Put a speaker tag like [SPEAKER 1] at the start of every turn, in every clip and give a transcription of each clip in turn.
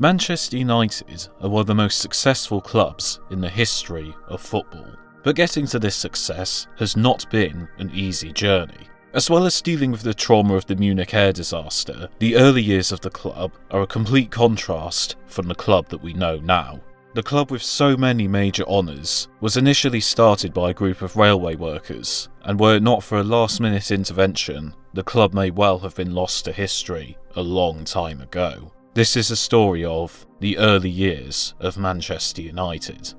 [SPEAKER 1] Manchester United are one of the most successful clubs in the history of football, but getting to this success has not been an easy journey. As well as dealing with the trauma of the Munich air disaster, the early years of the club are a complete contrast from the club that we know now. The club, with so many major honours, was initially started by a group of railway workers, and were it not for a last-minute intervention, the club may well have been lost to history a long time ago. This is a story of the early years of Manchester United.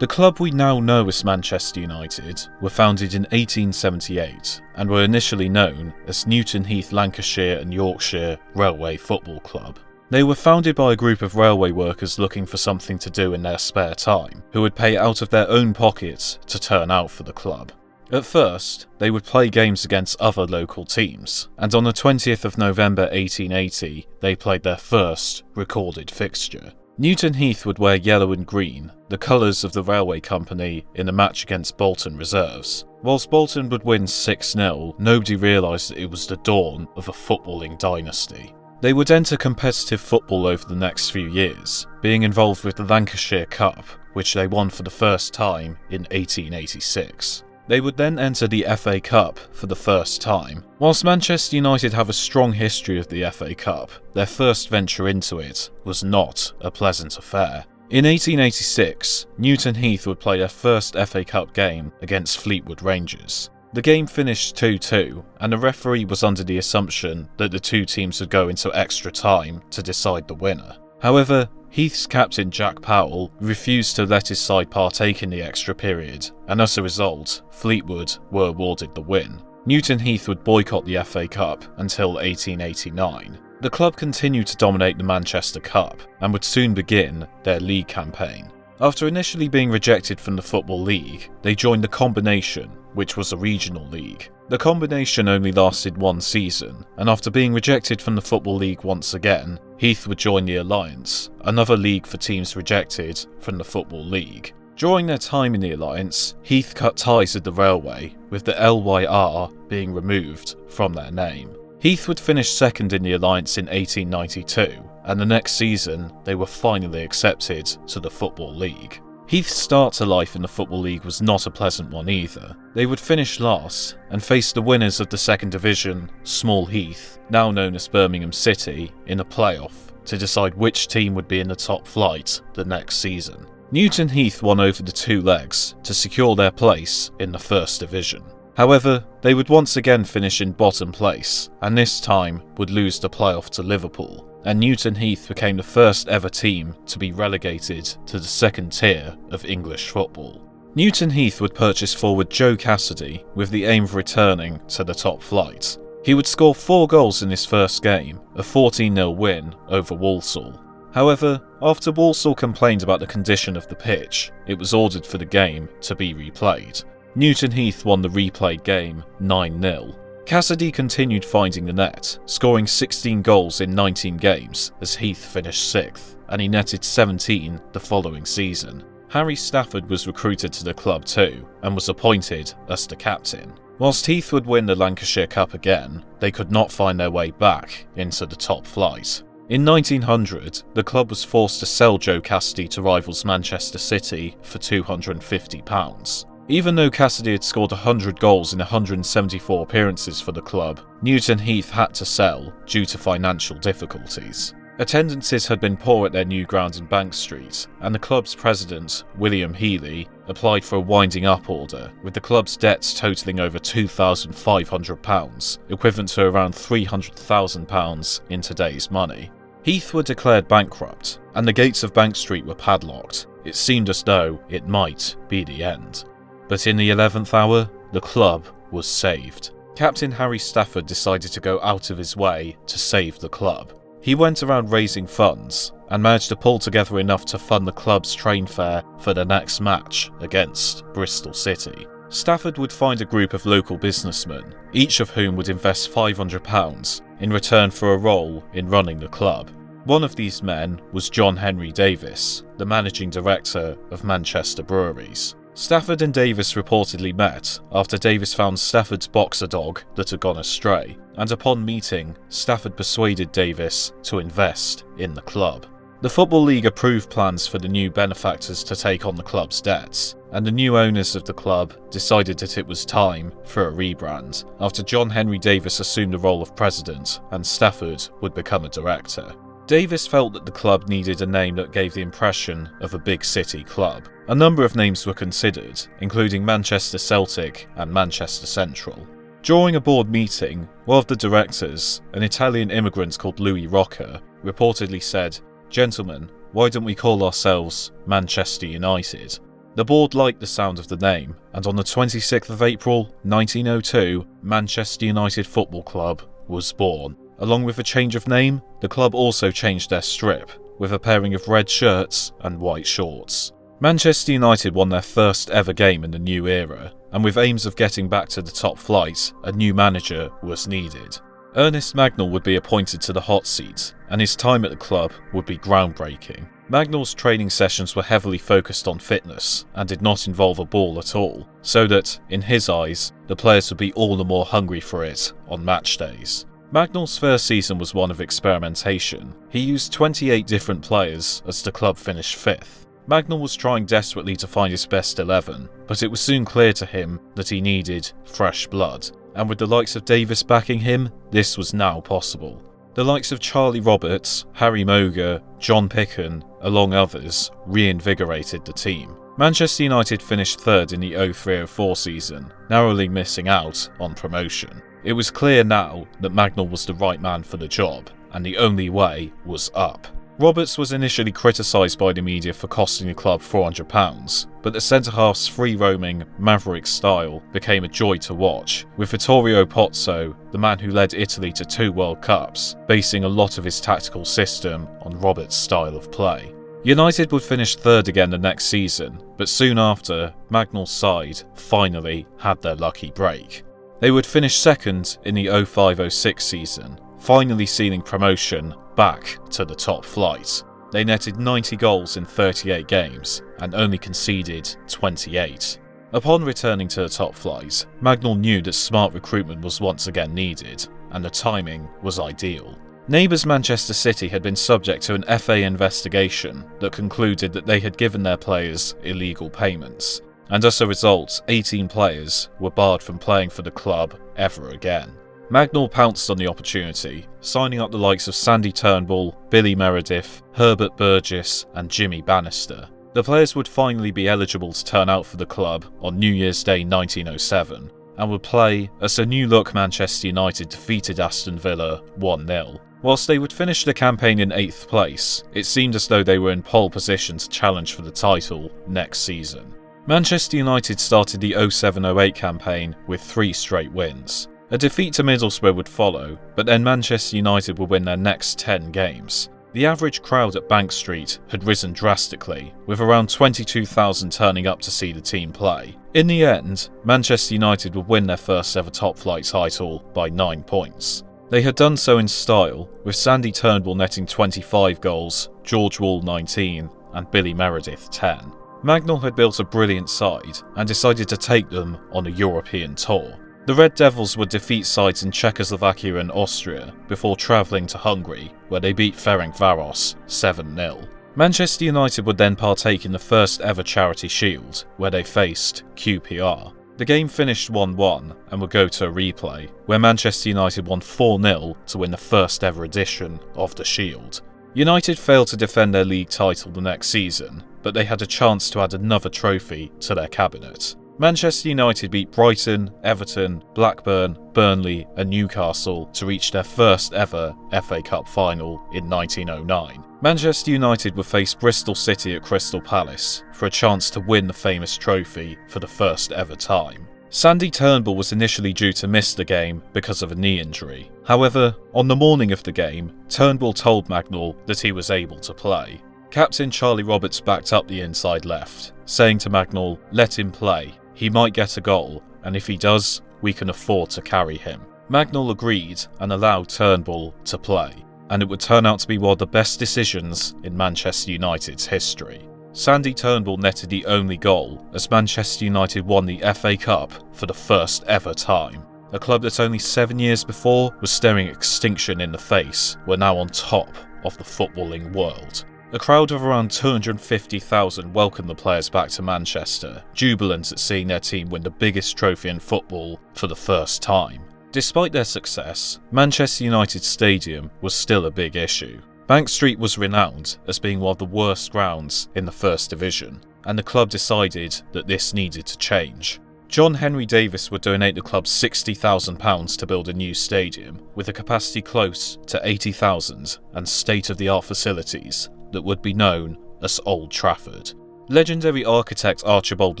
[SPEAKER 1] The club we now know as Manchester United were founded in 1878 and were initially known as Newton Heath Lancashire and Yorkshire Railway Football Club. They were founded by a group of railway workers looking for something to do in their spare time, who would pay out of their own pockets to turn out for the club. At first, they would play games against other local teams, and on the 20th of November 1880, they played their first recorded fixture. Newton Heath would wear yellow and green, the colours of the railway company, in a match against Bolton Reserves. Whilst Bolton would win 6-0, nobody realised that it was the dawn of a footballing dynasty. They would enter competitive football over the next few years, being involved with the Lancashire Cup, which they won for the first time in 1886. They would then enter the FA Cup for the first time. Whilst Manchester United have a strong history of the FA Cup, their first venture into it was not a pleasant affair. In 1886, Newton Heath would play their first FA Cup game against Fleetwood Rangers. The game finished 2-2, and the referee was under the assumption that the two teams would go into extra time to decide the winner. However, Heath's captain Jack Powell refused to let his side partake in the extra period, and as a result, Fleetwood were awarded the win. Newton Heath would boycott the FA Cup until 1889. The club continued to dominate the Manchester Cup, and would soon begin their league campaign. After initially being rejected from the Football League, they joined the Combination, which was a regional league. The Combination only lasted one season, and after being rejected from the Football League once again, Heath would join the Alliance, another league for teams rejected from the Football League. During their time in the Alliance, Heath cut ties with the railway, with the LYR being removed from their name. Heath would finish second in the Alliance in 1892, and the next season they were finally accepted to the Football League. Heath's start to life in the Football League was not a pleasant one either. They would finish last and face the winners of the second division, Small Heath, now known as Birmingham City, in a playoff to decide which team would be in the top flight the next season. Newton Heath won over the two legs to secure their place in the first division. However, they would once again finish in bottom place, and this time would lose the playoff to Liverpool, and Newton Heath became the first ever team to be relegated to the second tier of English football. Newton Heath would purchase forward Joe Cassidy with the aim of returning to the top flight. He would score 4 goals in his first game, a 14-0 win over Walsall. However, after Walsall complained about the condition of the pitch, it was ordered for the game to be replayed. Newton Heath won the replayed game 9-0. Cassidy continued finding the net, scoring 16 goals in 19 games as Heath finished 6th, and he netted 17 the following season. Harry Stafford was recruited to the club too, and was appointed as the captain. Whilst Heath would win the Lancashire Cup again, they could not find their way back into the top flight. In 1900, the club was forced to sell Joe Cassidy to rivals Manchester City for £250. Even though Cassidy had scored 100 goals in 174 appearances for the club, Newton Heath had to sell due to financial difficulties. Attendances had been poor at their new ground in Bank Street, and the club's president, William Healy, applied for a winding up order, with the club's debts totalling over £2,500, equivalent to around £300,000 in today's money. Heath were declared bankrupt, and the gates of Bank Street were padlocked. It seemed as though it might be the end. But in the 11th hour, the club was saved. Captain Harry Stafford decided to go out of his way to save the club. He went around raising funds and managed to pull together enough to fund the club's train fare for the next match against Bristol City. Stafford would find a group of local businessmen, each of whom would invest £500 in return for a role in running the club. One of these men was John Henry Davis, the managing director of Manchester Breweries. Stafford and Davis reportedly met after Davis found Stafford's boxer dog that had gone astray, and upon meeting, Stafford persuaded Davis to invest in the club. The Football League approved plans for the new benefactors to take on the club's debts, and the new owners of the club decided that it was time for a rebrand, after John Henry Davis assumed the role of president and Stafford would become a director. Davis felt that the club needed a name that gave the impression of a big city club. A number of names were considered, including Manchester Celtic and Manchester Central. During a board meeting, one of the directors, an Italian immigrant called Louis Rocca, reportedly said, "Gentlemen, why don't we call ourselves Manchester United?" The board liked the sound of the name, and on the 26th of April 1902, Manchester United Football Club was born. Along with a change of name, the club also changed their strip, with a pairing of red shirts and white shorts. Manchester United won their first ever game in the new era, and with aims of getting back to the top flight, a new manager was needed. Ernest Magnall would be appointed to the hot seat, and his time at the club would be groundbreaking. Magnall's training sessions were heavily focused on fitness and did not involve a ball at all, so that, in his eyes, the players would be all the more hungry for it on match days. Magnall's first season was one of experimentation. He used 28 different players as the club finished 5th. Magnall was trying desperately to find his best 11, but it was soon clear to him that he needed fresh blood, and with the likes of Davis backing him, this was now possible. The likes of Charlie Roberts, Harry Moga, John Picken, along others, reinvigorated the team. Manchester United finished 3rd in the 03-04 season, narrowly missing out on promotion. It was clear now that Magnall was the right man for the job, and the only way was up. Roberts was initially criticised by the media for costing the club £400, but the centre-half's free-roaming, maverick style became a joy to watch, with Vittorio Pozzo, the man who led Italy to 2 World Cups, basing a lot of his tactical system on Roberts' style of play. United would finish 3rd again the next season, but soon after, Magnall's side finally had their lucky break. They would finish 2nd in the 05-06 season, finally sealing promotion back to the top flight. They netted 90 goals in 38 games and only conceded 28. Upon returning to the top flight, Magnall knew that smart recruitment was once again needed, and the timing was ideal. Neighbours Manchester City had been subject to an FA investigation that concluded that they had given their players illegal payments, and as a result, 18 players were barred from playing for the club ever again. Magnall pounced on the opportunity, signing up the likes of Sandy Turnbull, Billy Meredith, Herbert Burgess and Jimmy Bannister. The players would finally be eligible to turn out for the club on New Year's Day 1907, and would play as the new-look Manchester United defeated Aston Villa 1-0. Whilst they would finish the campaign in 8th place, it seemed as though they were in pole position to challenge for the title next season. Manchester United started the 07-08 campaign with 3 straight wins. A defeat to Middlesbrough would follow, but then Manchester United would win their next 10 games. The average crowd at Bank Street had risen drastically, with around 22,000 turning up to see the team play. In the end, Manchester United would win their first ever top-flight title by 9 points. They had done so in style, with Sandy Turnbull netting 25 goals, George Wall 19 and Billy Meredith 10. Magnall had built a brilliant side and decided to take them on a European tour. The Red Devils would defeat sides in Czechoslovakia and Austria before travelling to Hungary, where they beat Ferencváros 7-0. Manchester United would then partake in the first ever Charity Shield, where they faced QPR. The game finished 1-1 and would go to a replay, where Manchester United won 4-0 to win the first ever edition of the Shield. United failed to defend their league title the next season, but they had a chance to add another trophy to their cabinet. Manchester United beat Brighton, Everton, Blackburn, Burnley and Newcastle to reach their first ever FA Cup final in 1909. Manchester United would face Bristol City at Crystal Palace for a chance to win the famous trophy for the first ever time. Sandy Turnbull was initially due to miss the game because of a knee injury. However, on the morning of the game, Turnbull told Magnall that he was able to play. Captain Charlie Roberts backed up the inside left, saying to Magnall, "Let him play. He might get a goal, and if he does, we can afford to carry him." Magnall agreed and allowed Turnbull to play, and it would turn out to be one of the best decisions in Manchester United's history. Sandy Turnbull netted the only goal as Manchester United won the FA Cup for the first ever time. A club that only 7 years before was staring extinction in the face were now on top of the footballing world. A crowd of around 250,000 welcomed the players back to Manchester, jubilant at seeing their team win the biggest trophy in football for the first time. Despite their success, Manchester United Stadium was still a big issue. Bank Street was renowned as being one of the worst grounds in the First Division, and the club decided that this needed to change. John Henry Davis would donate the club £60,000 to build a new stadium, with a capacity close to 80,000 and state-of-the-art facilities that would be known as Old Trafford. Legendary architect Archibald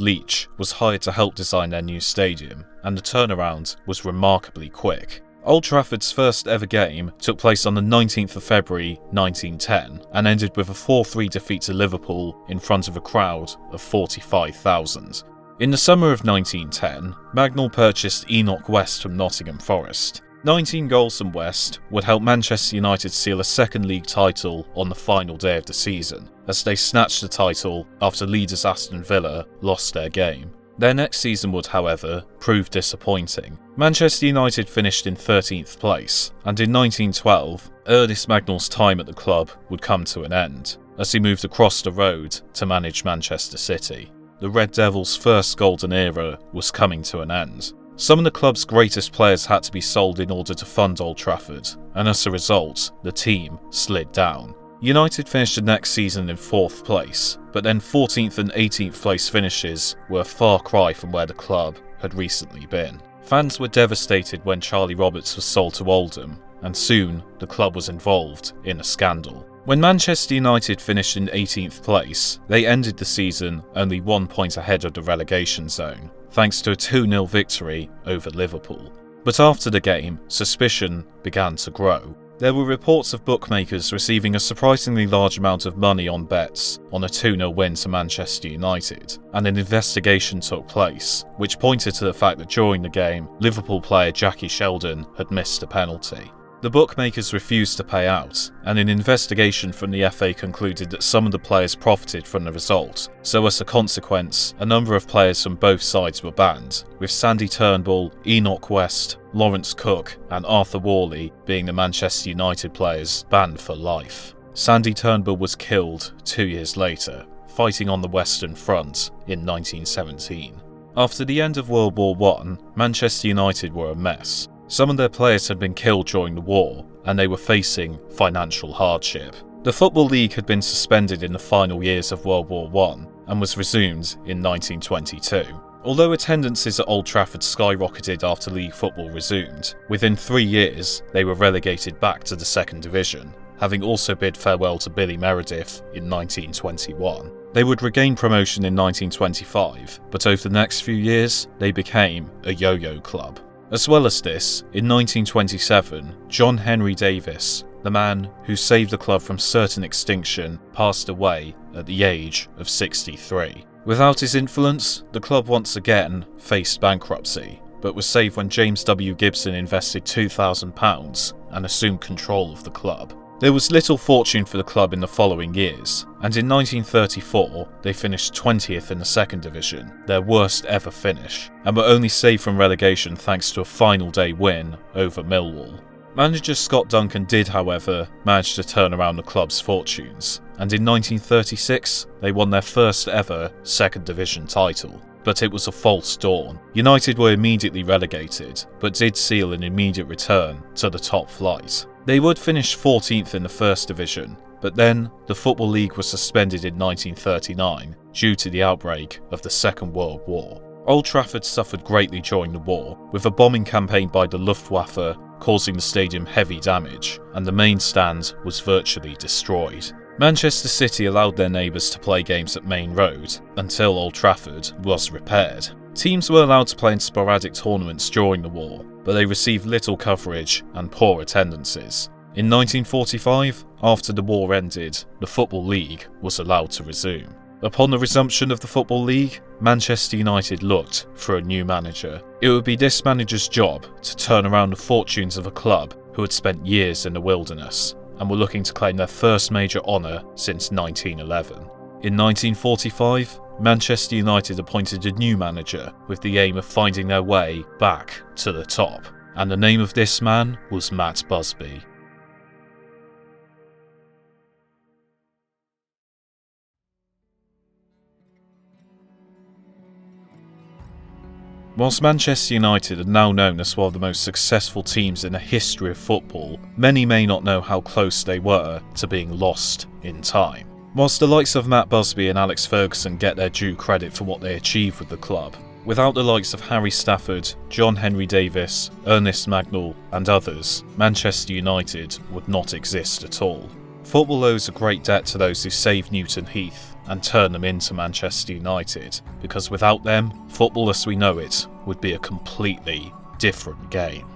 [SPEAKER 1] Leach was hired to help design their new stadium, and the turnaround was remarkably quick. Old Trafford's first ever game took place on the 19th of February 1910 and ended with a 4-3 defeat to Liverpool in front of a crowd of 45,000. In the summer of 1910, Magnell purchased Enoch West from Nottingham Forest. 19 goals from West would help Manchester United seal a second league title on the final day of the season, as they snatched the title after leaders Aston Villa lost their game. Their next season would, however, prove disappointing. Manchester United finished in 13th place, and in 1912, Ernest Magnell's time at the club would come to an end, as he moved across the road to manage Manchester City. The Red Devils' first golden era was coming to an end. Some of the club's greatest players had to be sold in order to fund Old Trafford, and as a result, the team slid down. United finished the next season in 4th place, but then 14th and 18th place finishes were a far cry from where the club had recently been. Fans were devastated when Charlie Roberts was sold to Oldham, and soon the club was involved in a scandal. When Manchester United finished in 18th place, they ended the season only 1 point ahead of the relegation zone, thanks to a 2-0 victory over Liverpool. But after the game, suspicion began to grow. There were reports of bookmakers receiving a surprisingly large amount of money on bets on a 2-0 win to Manchester United, and an investigation took place, which pointed to the fact that during the game, Liverpool player Jackie Sheldon had missed a penalty. The bookmakers refused to pay out, and an investigation from the FA concluded that some of the players profited from the result, so as a consequence, a number of players from both sides were banned, with Sandy Turnbull, Enoch West, Lawrence Cook and Arthur Worley being the Manchester United players banned for life. Sandy Turnbull was killed 2 years later, fighting on the Western Front in 1917. After the end of World War I, Manchester United were a mess. Some of their players had been killed during the war, and they were facing financial hardship. The Football League had been suspended in the final years of World War I and was resumed in 1922. Although attendances at Old Trafford skyrocketed after league football resumed, within 3 years they were relegated back to the second division, having also bid farewell to Billy Meredith in 1921. They would regain promotion in 1925, but over the next few years they became a yo-yo club. As well as this, in 1927, John Henry Davis, the man who saved the club from certain extinction, passed away at the age of 63. Without his influence, the club once again faced bankruptcy, but was saved when James W. Gibson invested £2,000 and assumed control of the club. There was little fortune for the club in the following years, and in 1934 they finished 20th in the second division, their worst ever finish, and were only saved from relegation thanks to a final day win over Millwall. Manager Scott Duncan did, however, manage to turn around the club's fortunes, and in 1936 they won their first ever second division title. But it was a false dawn. United were immediately relegated, but did seal an immediate return to the top flight. They would finish 14th in the first division, but then the Football League was suspended in 1939 due to the outbreak of the Second World War. Old Trafford suffered greatly during the war, with a bombing campaign by the Luftwaffe causing the stadium heavy damage, and the main stand was virtually destroyed. Manchester City allowed their neighbours to play games at Main Road until Old Trafford was repaired. Teams were allowed to play in sporadic tournaments during the war, but they received little coverage and poor attendances. In 1945, after the war ended, the Football League was allowed to resume. Upon the resumption of the Football League, Manchester United looked for a new manager. It would be this manager's job to turn around the fortunes of a club who had spent years in the wilderness and were looking to claim their first major honour since 1911. In 1945, Manchester United appointed a new manager with the aim of finding their way back to the top, and the name of this man was Matt Busby. Whilst Manchester United are now known as one of the most successful teams in the history of football, many may not know how close they were to being lost in time. Whilst the likes of Matt Busby and Alex Ferguson get their due credit for what they achieved with the club, without the likes of Harry Stafford, John Henry Davis, Ernest Magnall and others, Manchester United would not exist at all. Football owes a great debt to those who saved Newton Heath and turned them into Manchester United, because without them, football as we know it would be a completely different game.